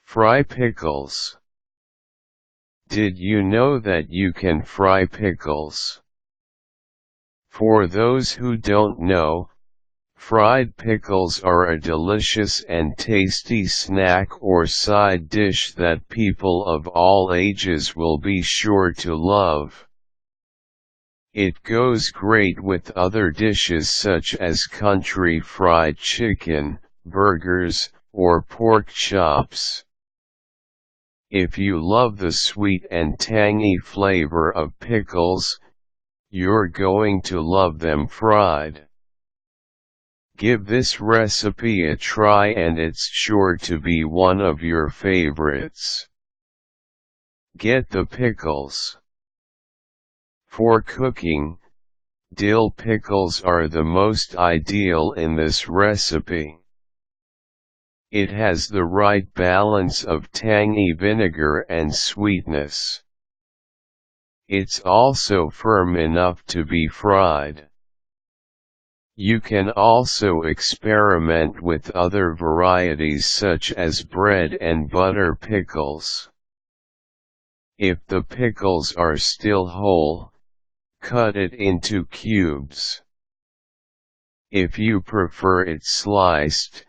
Fry pickles. Did you know that you can fry pickles? For those who don't know, fried pickles are a delicious and tasty snack or side dish that people of all ages will be sure to love. It goes great with other dishes such as country fried chicken, burgers, or pork chops. If you love the sweet and tangy flavor of pickles, you're going to love them fried. Give this recipe a try and it's sure to be one of your favorites. Get the pickles. For cooking, dill pickles are the most ideal in this recipe. It has the right balance of tangy vinegar and sweetness. It's also firm enough to be fried. You can also experiment with other varieties such as bread and butter pickles. If the pickles are still whole, cut it into cubes. If you prefer it sliced,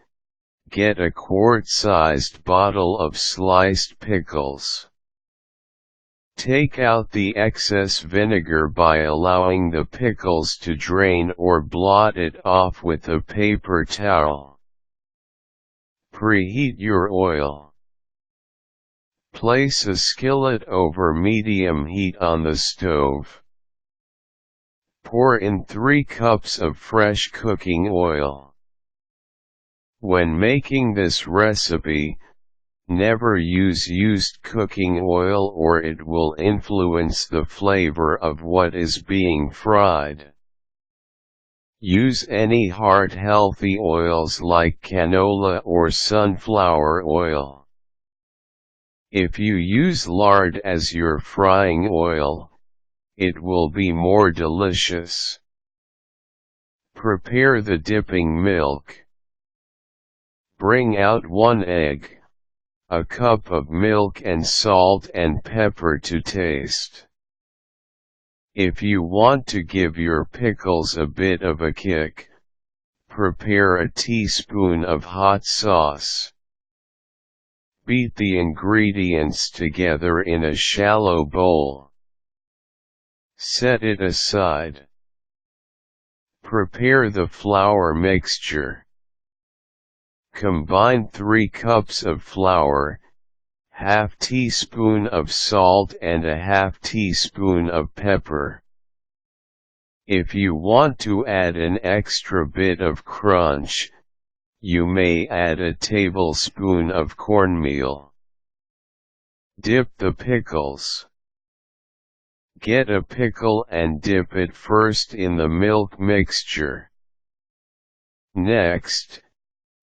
get a quart-sized bottle of sliced pickles. Take out the excess vinegar by allowing the pickles to drain or blot it off with a paper towel. Preheat your oil. Place a skillet over medium heat on the stove. Pour in 3 cups of fresh cooking oil. When making this recipe, never use used cooking oil or it will influence the flavor of what is being fried. Use any heart-healthy oils like canola or sunflower oil. If you use lard as your frying oil, it will be more delicious. Prepare the dipping milk. Bring out 1 egg, a cup of milk and salt and pepper to taste. If you want to give your pickles a bit of a kick, prepare a teaspoon of hot sauce. Beat the ingredients together in a shallow bowl. Set it aside. Prepare the flour mixture. Combine 3 cups of flour, ½ teaspoon of salt and a ½ teaspoon of pepper. If you want to add an extra bit of crunch, you may add a tablespoon of cornmeal. Dip the pickles. Get a pickle and dip it first in the milk mixture. Next,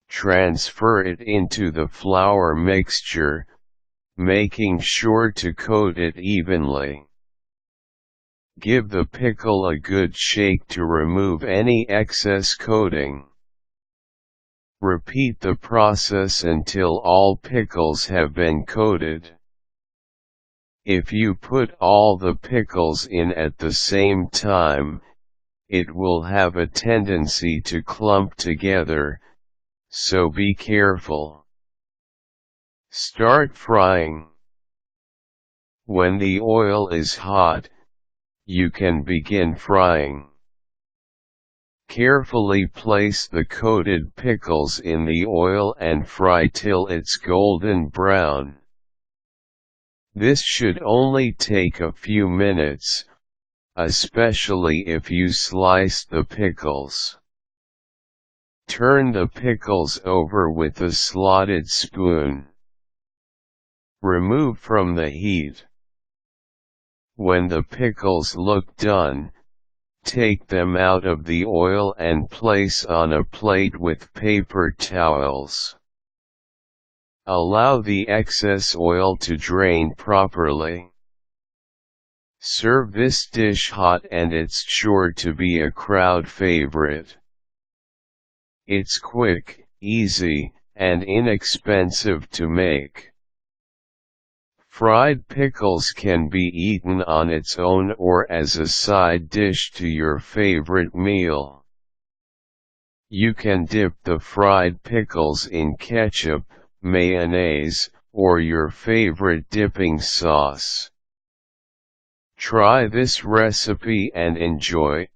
transfer it into the flour mixture, making sure to coat it evenly. Give the pickle a good shake to remove any excess coating. Repeat the process until all pickles have been coated. If you put all the pickles in at the same time, it will have a tendency to clump together, so be careful. Start frying. When the oil is hot, you can begin frying. Carefully place the coated pickles in the oil and fry till it's golden brown. This should only take a few minutes, especially if you slice the pickles. Turn the pickles over with a slotted spoon. Remove from the heat. When the pickles look done, take them out of the oil and place on a plate with paper towels. Allow the excess oil to drain properly. Serve this dish hot and it's sure to be a crowd favorite. It's quick, easy, and inexpensive to make. Fried pickles can be eaten on its own or as a side dish to your favorite meal. You can dip the fried pickles in ketchup, mayonnaise, or your favorite dipping sauce. Try this recipe and enjoy.